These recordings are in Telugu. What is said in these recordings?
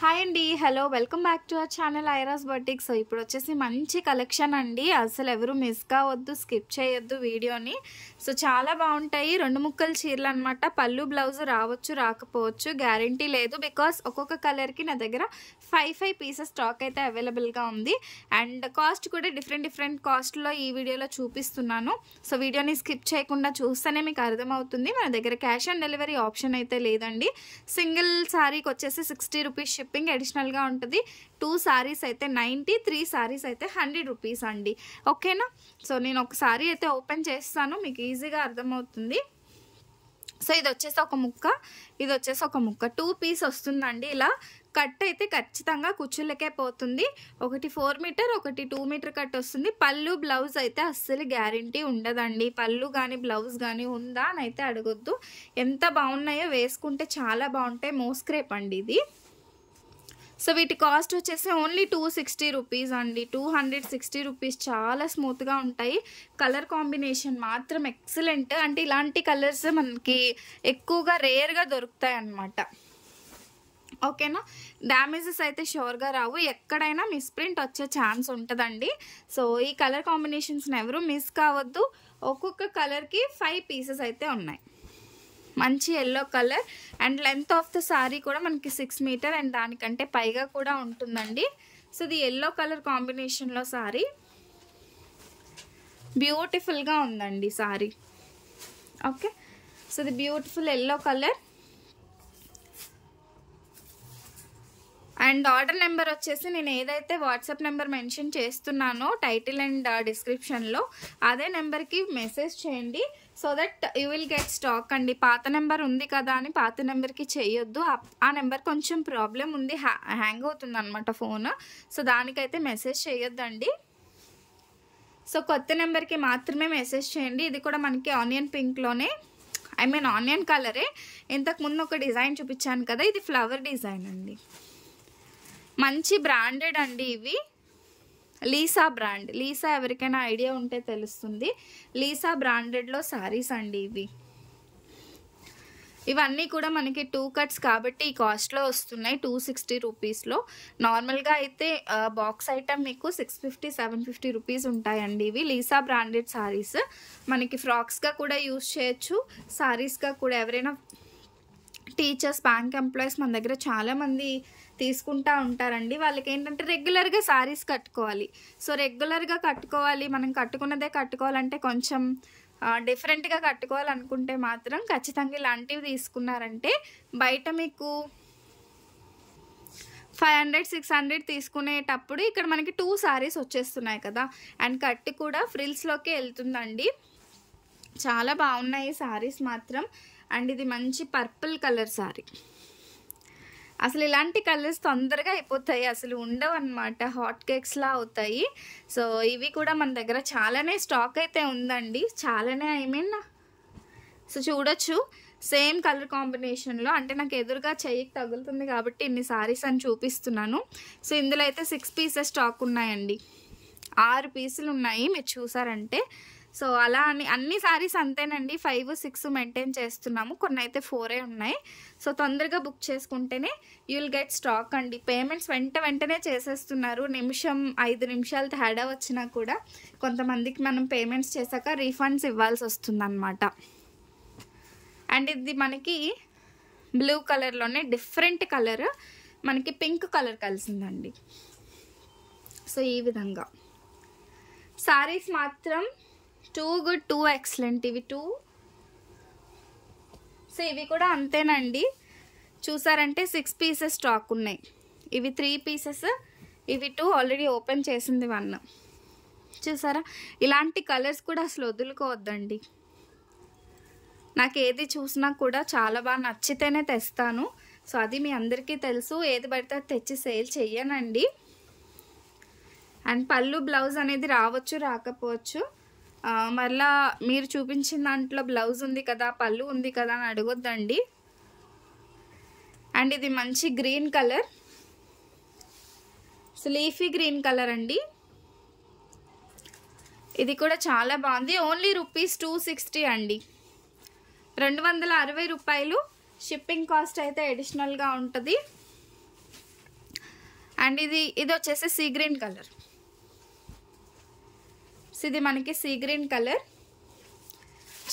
హాయ్ అండి. Hello. Welcome back to our channel Ira's boutique. So ఇప్పుడు వచ్చేసి మంచి కలెక్షన్ అండి. అసలు ఎవరు మిస్ కావద్దు, స్కిప్ చేయొద్దు వీడియోని. సో చాలా బాగుంటాయి. 2 ముక్కల చీరలు అనమాట. పళ్ళు బ్లౌజ్ రావచ్చు, రాకపోవచ్చు, గ్యారంటీ లేదు. బికాస్ ఒక్కొక్క కలర్కి నా దగ్గర 5 పీసెస్ స్టాక్ అయితే అవైలబుల్గా ఉంది. అండ్ కాస్ట్ కూడా డిఫరెంట్ కాస్ట్లో ఈ వీడియోలో చూపిస్తున్నాను. సో వీడియోని స్కిప్ చేయకుండా చూస్తేనే మీకు అర్థమవుతుంది. మన దగ్గర క్యాష్ ఆన్ డెలివరీ ఆప్షన్ అయితే లేదండి. సింగిల్ శారీకి వచ్చేసి 60 రూపీస్ షిప్పింగ్ అడిషనల్గా ఉంటుంది. 2 సారీస్ అయితే 90, 3 సారీస్ అయితే 100 రూపీస్ అండి. ఓకేనా? సో నేను ఒక సారీ అయితే ఓపెన్ చేస్తాను, మీకు ఈజీగా అర్థమవుతుంది. సో ఇది వచ్చేసి ఒక ముక్క, ఇది వచ్చేసి ఒక ముక్క, 2 పీస్ వస్తుందండి. ఇలా కట్ అయితే ఖచ్చితంగా కుచ్చులకే పోతుంది. ఒకటి 4 మీటర్, ఒకటి 2 మీటర్ కట్ వస్తుంది. పళ్ళు బ్లౌజ్ అయితే అస్సలు గ్యారంటీ ఉండదండి. పళ్ళు కానీ బ్లౌజ్ కానీ ఉందా అని అయితే అడగొద్దు. ఎంత బాగున్నాయో, వేసుకుంటే చాలా బాగుంటాయి. మోస్క్రేప్ అండి ఇది. సో వీటి కాస్ట్ వచ్చేసి ఓన్లీ 260 రూపీస్ అండి. 260 రూపీస్. చాలా స్మూత్గా ఉంటాయి. కలర్ కాంబినేషన్ మాత్రం ఎక్సలెంట్. అంటే ఇలాంటి కలర్స్ మనకి ఎక్కువగా రేర్గా దొరుకుతాయి అన్నమాట. ఓకేనా? డ్యామేజెస్ అయితే షూర్గా రావు. ఎక్కడైనా మిస్ప్రింట్ వచ్చే ఛాన్స్ ఉంటుందండి. సో ఈ కలర్ కాంబినేషన్స్ని ఎవరు మిస్ కావద్దు. ఒక్కొక్క కలర్కి 5 పీసెస్ అయితే ఉన్నాయి. మంచి yellow colour and length of the sorry కూడా మనకి 6 మీటర్ అండ్ దానికంటే పైగా కూడా ఉంటుందండి. సో ఇది ఎల్లో కలర్ కాంబినేషన్లో సారీ బ్యూటిఫుల్గా ఉందండి సారీ. ఓకే, సో ఇది beautiful yellow colour. And order number వచ్చేసి నేను ఏదైతే వాట్సాప్ నెంబర్ మెన్షన్ చేస్తున్నానో టైటిల్ అండ్ డిస్క్రిప్షన్లో, అదే నెంబర్కి మెసేజ్ చేయండి. So that you will get stock అండి. పాత నెంబర్ ఉంది కదా అని పాత నెంబర్కి చేయొద్దు. ఆ నెంబర్ కొంచెం ప్రాబ్లం ఉంది, హ్యాంగ్ అవుతుంది అనమాట ఫోన్. సో దానికైతే మెసేజ్ చేయొద్దండి. సో కొత్త నెంబర్కి మాత్రమే మెసేజ్ చేయండి. ఇది కూడా మనకి ఆనియన్ పింక్లోనే, ఆనియన్ కలరే. ఇంతకుముందు ఒక డిజైన్ చూపించాను కదా, ఇది ఫ్లవర్ డిజైన్ అండి. మంచి బ్రాండెడ్ అండి ఇవి. Lisa brand. లీసా ఎవరికైనా ఐడియా ఉంటే తెలుస్తుంది. లీసా బ్రాండెడ్లో శారీస్ అండి ఇవి. ఇవన్నీ కూడా మనకి 2 కట్స్ కాబట్టి ఈ కాస్ట్లో వస్తున్నాయి. 260 రూపీస్లో. నార్మల్గా అయితే బాక్స్ ఐటమ్ మీకు 650, 750 రూపీస్ ఉంటాయండి. ఇవి లీసా బ్రాండెడ్ శారీస్. మనకి ఫ్రాక్స్గా కూడా యూజ్ చేయొచ్చు, శారీస్గా కూడా. ఎవరైనా టీచర్స్, బ్యాంక్ ఎంప్లాయీస్ మన దగ్గర చాలామంది తీసుకుంటూ ఉంటారండి. వాళ్ళకి ఏంటంటే రెగ్యులర్గా శారీస్ కట్టుకోవాలి. సో రెగ్యులర్గా కట్టుకోవాలి, మనం కట్టుకున్నదే కట్టుకోవాలంటే కొంచెం డిఫరెంట్గా కట్టుకోవాలనుకుంటే మాత్రం ఖచ్చితంగా ఇలాంటివి తీసుకున్నారంటే బయట మీకు 500, 600 తీసుకునేటప్పుడు ఇక్కడ మనకి 2 శారీస్ వచ్చేస్తున్నాయి కదా. అండ్ కట్టి కూడా ఫ్రిల్స్లోకి వెళ్తుందండి. చాలా బాగున్నాయి శారీస్ మాత్రం. అండ్ ఇది మంచి పర్పుల్ కలర్ శారీ. అసలు ఇలాంటి కలర్స్ తొందరగా అయిపోతాయి, అసలు ఉండవు అనమాట. హాట్ కేక్స్లా అవుతాయి. సో ఇవి కూడా మన దగ్గర చాలానే స్టాక్ అయితే ఉందండి. చాలానే సో చూడొచ్చు సేమ్ కలర్ కాంబినేషన్లో. అంటే నాకు ఎదురుగా చెయ్యికి తగులుతుంది కాబట్టి ఇన్ని సారీస్ అని చూపిస్తున్నాను. సో ఇందులో అయితే 6 పీసెస్ స్టాక్ ఉన్నాయండి. 6 పీసులు ఉన్నాయి మీరు చూసారంటే. సో అలా అని అన్ని సారీస్ అంతేనండి. 5, 6 మెయింటైన్ చేస్తున్నాము. కొన్ని అయితే 4 ఉన్నాయి. సో తొందరగా బుక్ చేసుకుంటేనే యూ విల్ గెట్ స్టాక్ అండి. పేమెంట్స్ వెంటనే చేసేస్తున్నారు. 5 నిమిషాలు తేడా వచ్చినా కూడా కొంతమందికి మనం పేమెంట్స్ చేశాక రీఫండ్స్ ఇవ్వాల్సి వస్తుందన్నమాట. అండ్ ఇది మనకి బ్లూ కలర్లోనే డిఫరెంట్ కలర్, మనకి పింక్ కలర్ కలిసిందండి. సో ఈ విధంగా సారీస్ మాత్రం టూ గుడ్, టూ ఎక్సలెంట్. ఇవి 2. సో ఇవి కూడా అంతేనండి. చూసారంటే 6 పీసెస్ స్టాక్ ఉన్నాయి. ఇవి 3 పీసెస్, ఇవి 2, ఆల్రెడీ ఓపెన్ చేసింది 1. చూసారా? ఇలాంటి కలర్స్ కూడా అసలు వదులుకోవద్దండి. నాకు ఏది చూసినా కూడా చాలా బాగా నచ్చితేనే తెస్తాను. సో అది మీ అందరికీ తెలుసు. ఏది పడితే తెచ్చి సేల్ చెయ్యనండి. అండ్ పళ్ళు బ్లౌజ్ అనేది రావచ్చు, రాకపోవచ్చు. మళ్ళా మీరు చూపించిన దాంట్లో బ్లౌజ్ ఉంది కదా, పళ్ళు ఉంది కదా అని అడగొద్దండి. అండ్ ఇది మంచి green colour, leafy green colour అండి. ఇది కూడా చాలా బాగుంది. ఓన్లీ రూపీస్ 260 అండి. 260 రూపాయలు. షిప్పింగ్ కాస్ట్ అయితే అడిషనల్గా ఉంటుంది. అండ్ ఇది వచ్చేసి సీ గ్రీన్ కలర్. సో ఇది మనకి సీ గ్రీన్ కలర్,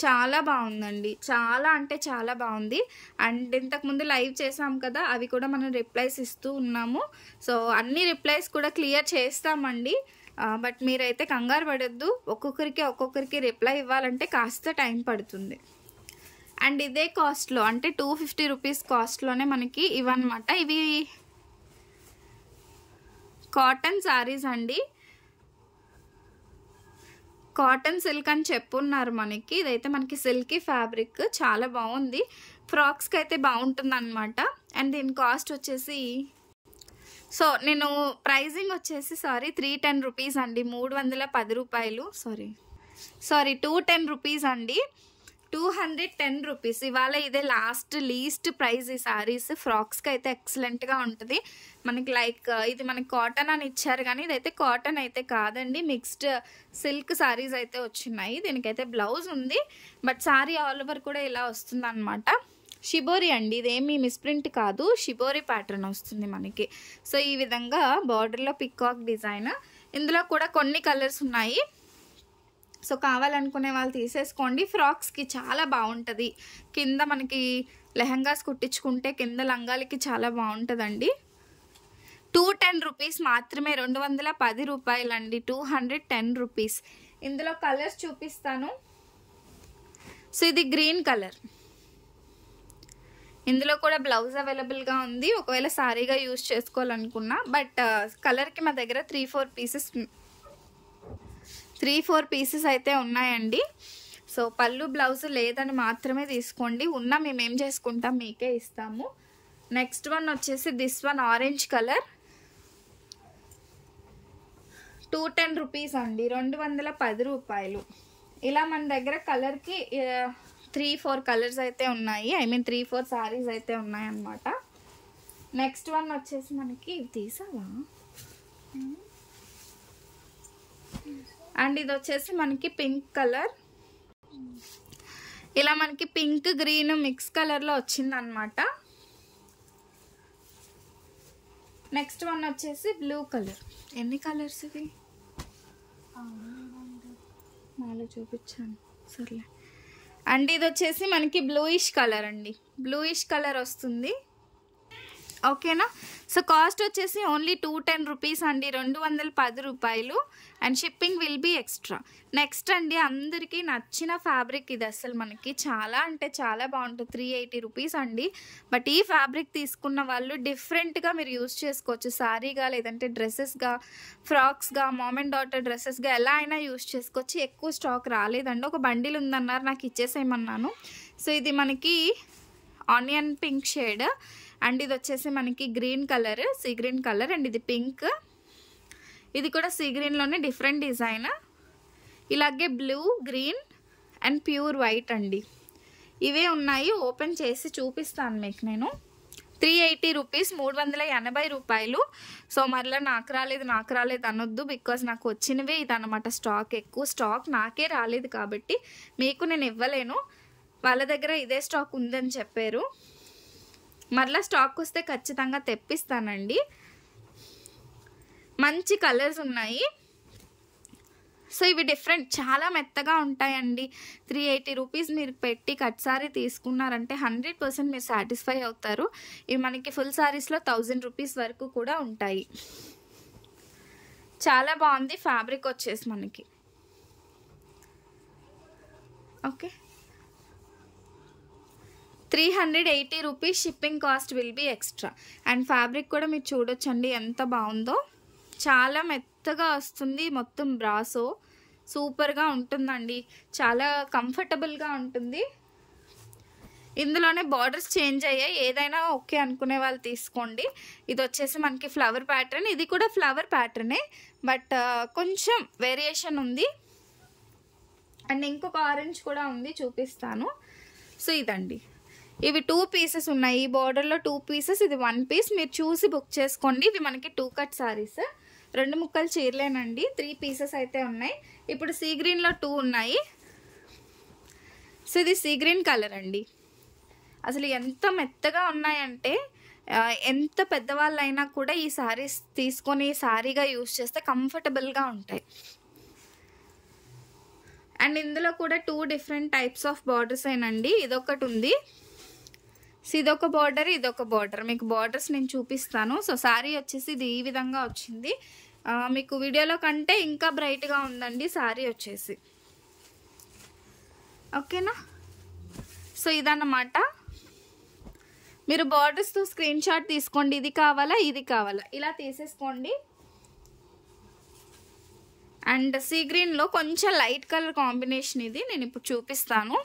చాలా బాగుందండి, చాలా అంటే చాలా బాగుంది. అండ్ ఇంతకుముందు లైవ్ చేసాం కదా, అవి కూడా మనం రిప్లైస్ ఇస్తూ ఉన్నాము. సో అన్ని రిప్లైస్ కూడా క్లియర్ చేస్తామండి. బట్ మీరైతే కంగారు పడొద్దు, ఒక్కొక్కరికి రిప్లై ఇవ్వాలంటే కాస్త టైం పడుతుంది. అండ్ ఇదే కాస్ట్లో అంటే 250 రూపీస్ కాస్ట్లోనే మనకి ఇవన్నమాట. ఇవి కాటన్ శారీస్ అండి, కాటన్ సిల్క్ అని చెప్పున్నారు మనకి. ఇదైతే మనకి సిల్కీ ఫ్యాబ్రిక్, చాలా బాగుంది. ఫ్రాక్స్కి అయితే బాగుంటుంది అనమాట. అండ్ దీని కాస్ట్ వచ్చేసి, సో నేను ప్రైజింగ్ వచ్చేసి 310 రూపీస్ అండి, 310 రూపాయలు. సారీ 210 రూపీస్ అండి, 210 రూపీస్. ఇవాళ ఇదే లీస్ట్ ప్రైస్ ఈ శారీస్. ఫ్రాక్స్కి అయితే ఎక్సలెంట్గా ఉంటుంది మనకి. లైక్ ఇది మనకి కాటన్ అని ఇచ్చారు కానీ ఇదైతే కాటన్ అయితే కాదండి, మిక్స్డ్ సిల్క్ శారీస్ అయితే వచ్చినాయి. దీనికైతే బ్లౌజ్ ఉంది, బట్ శారీ ఆల్ ఓవర్ కూడా ఇలా వస్తుంది అనమాట. షిబోరి అండి, ఇదేమీ మిస్ప్రింట్ కాదు, షిబోరి ప్యాటర్న్ వస్తుంది మనకి. సో ఈ విధంగా బార్డర్లో పికాక్ డిజైన్. ఇందులో కూడా కొన్ని కలర్స్ ఉన్నాయి, సో కావాలనుకునే వాళ్ళు తీసేసుకోండి. ఫ్రాక్స్కి చాలా బాగుంటుంది. కింద మనకి లెహంగాస్ కుట్టించుకుంటే కింద లంగాలకి చాలా బాగుంటుందండి. 210 రూపీస్ మాత్రమే, 210 రూపాయలండి, 210 రూపీస్. ఇందులో కలర్స్ చూపిస్తాను. సో ఇది గ్రీన్ కలర్, ఇందులో కూడా బ్లౌజ్ అవైలబుల్గా ఉంది, ఒకవేళ సారీగా యూజ్ చేసుకోవాలనుకున్నా. బట్ కలర్కి మా దగ్గర 3-4 పీసెస్ అయితే ఉన్నాయండి. సో పళ్ళు బ్లౌజ్ లేదని మాత్రమే తీసుకోండి, ఉన్నా మేము ఏం చేసుకుంటాం మీకే ఇస్తాము. నెక్స్ట్ వన్ వచ్చేసి this one orange colour, 210 rupees అండి, 210 రూపాయలు. ఇలా మన దగ్గర కలర్కి 3-4 కలర్స్ అయితే ఉన్నాయి, 3-4 సారీస్ అయితే ఉన్నాయన్నమాట. నెక్స్ట్ వన్ వచ్చేసి మనకి తీసావా, అండ్ ఇది వచ్చేసి మనకి పింక్ కలర్. ఇలా మనకి పింక్ గ్రీన్ మిక్స్ కలర్లో వచ్చిందనమాట. నెక్స్ట్ వన్ వచ్చేసి బ్లూ కలర్. ఎన్ని కలర్స్ ఇవి, 4 చూపించాను, సర్లే. అండ్ ఇది వచ్చేసి మనకి బ్లూయిష్ కలర్ అండి, బ్లూయిష్ కలర్ వస్తుంది, ఓకేనా. సో కాస్ట్ వచ్చేసి ఓన్లీ 210 రూపీస్ అండి, 210 రూపాయలు. And shipping will be extra. Next అండి, అందరికీ నచ్చిన ఫ్యాబ్రిక్ ఇది. అసలు మనకి చాలా అంటే చాలా బాగుంటుంది, 380 రూపీస్ అండి. బట్ ఈ ఫ్యాబ్రిక్ తీసుకున్న వాళ్ళు డిఫరెంట్గా మీరు యూజ్ చేసుకోవచ్చు, శారీగా లేదంటే డ్రెస్సెస్గా, ఫ్రాక్స్గా, మామ్ అండ్ డాటర్ డ్రెస్సెస్గా ఎలా అయినా యూజ్ చేసుకోవచ్చు. ఎక్కువ స్టాక్ రాలేదండి, ఒక బండిల్ ఉందన్నారు, నాకు ఇచ్చేసేయమన్నాను. సో ఇది మనకి ఆనియన్ పింక్ షేడ్, అండ్ ఇది వచ్చేసి మనకి green colour, sea green colour. And ఇది పింక్, ఇది కూడా సీ గ్రీన్లోనే డిఫరెంట్ డిజైన్. ఇలాగే blue, green and pure white అండి, ఇవే ఉన్నాయి. ఓపెన్ చేసి చూపిస్తాను మీకు నేను. 380 రూపీస్, 380 రూపాయలు. సో మరలా నాకు రాలేదు అనొద్దు, బికాజ్ నాకు వచ్చినవే ఇదన్నమాట. స్టాక్ ఎక్కువ స్టాక్ నాకే రాలేదు కాబట్టి మీకు నేను ఇవ్వలేను. వాళ్ళ దగ్గర ఇదే స్టాక్ ఉందని చెప్పారు, మరలా స్టాక్ వస్తే ఖచ్చితంగా తెప్పిస్తానండి. మంచి కలర్స్ ఉన్నాయి. సో ఇవి డిఫరెంట్, చాలా మెత్తగా ఉంటాయండి. 380 రూపీస్ మీరు పెట్టి కట్ సారీ తీసుకున్నారంటే 100% మీరు సాటిస్ఫై అవుతారు. ఇవి మనకి ఫుల్ సారీస్లో 1000 రూపీస్ వరకు కూడా ఉంటాయి. చాలా బాగుంది ఫ్యాబ్రిక్ వచ్చేసి మనకి, okay. 380 rupees, shipping cost will be extra. And fabric కూడా మీరు చూడొచ్చండి ఎంత బాగుందో, చాలా మెత్తగా వస్తుంది. మొత్తం బ్రాసో సూపర్గా ఉంటుందండి, చాలా కంఫర్టబుల్గా ఉంటుంది. ఇందులోనే బార్డర్స్ చేంజ్ అయ్యాయి, ఏదైనా ఓకే అనుకునే వాళ్ళు తీసుకోండి. ఇది వచ్చేసి మనకి ఫ్లవర్ ప్యాటర్న్, ఇది కూడా ఫ్లవర్ ప్యాటర్నే, బట్ కొంచెం వేరియేషన్ ఉంది. అండ్ ఇంకొక ఆరెంజ్ కూడా ఉంది, చూపిస్తాను. సో ఇదండి, ఇవి 2 పీసెస్ ఉన్నాయి. ఈ బార్డర్లో 2 పీసెస్, ఇది 1 పీస్. మీరు చూసి బుక్ చేసుకోండి. ఇవి మనకి 2 కట్ సారీస్, 2 ముక్కలు చీరలేనండి. 3 పీసెస్ అయితే ఉన్నాయి. ఇప్పుడు సీ గ్రీన్లో 2 ఉన్నాయి. సో ఇది సీ గ్రీన్ కలర్ అండి, అసలు ఎంత మెత్తగా ఉన్నాయంటే ఎంత పెద్దవాళ్ళైనా కూడా ఈ శారీస్ తీసుకొని శారీగా యూజ్ చేస్తే కంఫర్టబుల్గా ఉంటాయి. అండ్ ఇందులో కూడా 2 డిఫరెంట్ టైప్స్ ఆఫ్ బార్డర్స్ ఏనండి. ఇదొకటి ఉంది, సో ఇదొక బార్డర్, ఇదొక బార్డర్. మీకు బార్డర్స్ నేను చూపిస్తాను. సో శారీ వచ్చేసి ఇది ఈ విధంగా వచ్చింది. మీకు వీడియోలో కంటే ఇంకా బ్రైట్గా ఉందండి శారీ వచ్చేసి. ఓకేనా? సో ఇదన్నమాట. మీరు బార్డర్స్తో స్క్రీన్ షాట్ తీసుకోండి. ఇది కావాలా, ఇది కావాలా, ఇలా తీసేసుకోండి. అండ్ సీ గ్రీన్లో కొంచెం లైట్ కలర్ కాంబినేషన్ ఇది నేను ఇప్పుడు చూపిస్తాను.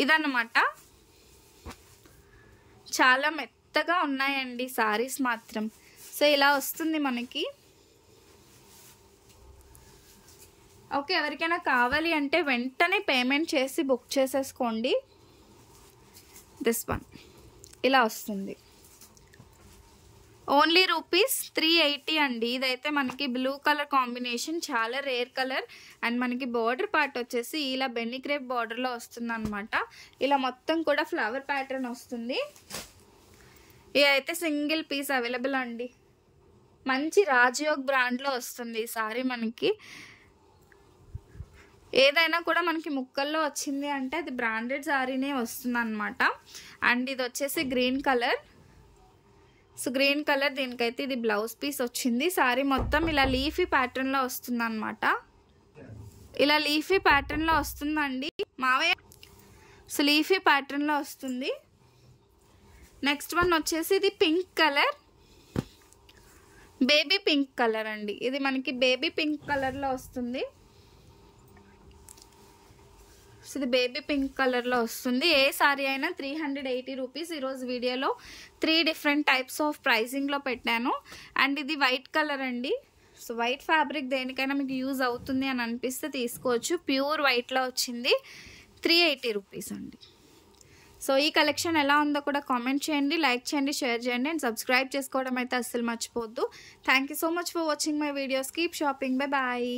ఇదన్నమాట. చాలా మెత్తగా ఉన్నాయండి సారీస్ మాత్రం. సో ఇలా వస్తుంది మనకి. ఓకే, ఎవరికైనా కావాలి అంటే వెంటనే పేమెంట్ చేసి బుక్ చేసేసుకోండి. దిస్ వన్ ఇలా వస్తుంది. ఓన్లీ ₹380 అండి. ఇదైతే మనకి బ్లూ కలర్ కాంబినేషన్, చాలా రేర్ కలర్. అండ్ మనకి బార్డర్ పార్ట్ వచ్చేసి ఇలా బెన్నీ క్రేప్ బార్డర్లో వస్తుంది అనమాట. ఇలా మొత్తం కూడా ఫ్లవర్ ప్యాటర్న్ వస్తుంది. ఇదైతే సింగిల్ పీస్ అవైలబుల్ అండి. మంచి రాజయోగ్ బ్రాండ్లో వస్తుంది ఈ సారీ మనకి. ఏదైనా కూడా మనకి ముక్కల్లో వచ్చింది అంటే అది బ్రాండెడ్ సారీనే వస్తుంది అనమాట. అండ్ ఇది వచ్చేసి green colour. So green colour, దీనికైతే ఇది బ్లౌజ్ పీస్ వచ్చింది. సారీ మొత్తం ఇలా లీఫీ ప్యాటర్న్లో వస్తుంది అనమాట. ఇలా లీఫీ ప్యాటర్న్లో వస్తుందండి మావయ్య. సో లీఫీ ప్యాటర్న్లో వస్తుంది. నెక్స్ట్ వన్ వచ్చేసి ఇది pink colour, baby pink colour అండి. ఇది మనకి బేబీ పింక్ కలర్లో వస్తుంది. సో ఇది బేబీ పింక్ కలర్లో వస్తుంది. ఏ సారీ అయినా ₹380. ఈరోజు వీడియోలో 3 డిఫరెంట్ టైప్స్ ఆఫ్ ప్రైజింగ్లో పెట్టాను. అండ్ ఇది వైట్ కలర్ అండి. సో వైట్ ఫ్యాబ్రిక్ దేనికైనా మీకు యూజ్ అవుతుంది అని అనిపిస్తే తీసుకోవచ్చు. ప్యూర్ వైట్లో వచ్చింది. ₹380 అండి. సో ఈ కలెక్షన్ ఎలా ఉందో కూడా కామెంట్ చేయండి, లైక్ చేయండి, షేర్ చేయండి అండ్ సబ్స్క్రైబ్ చేసుకోవడం అయితే అస్సలు మర్చిపోవద్దు. Thank you so much for watching my videos. Keep shopping. Bye bye.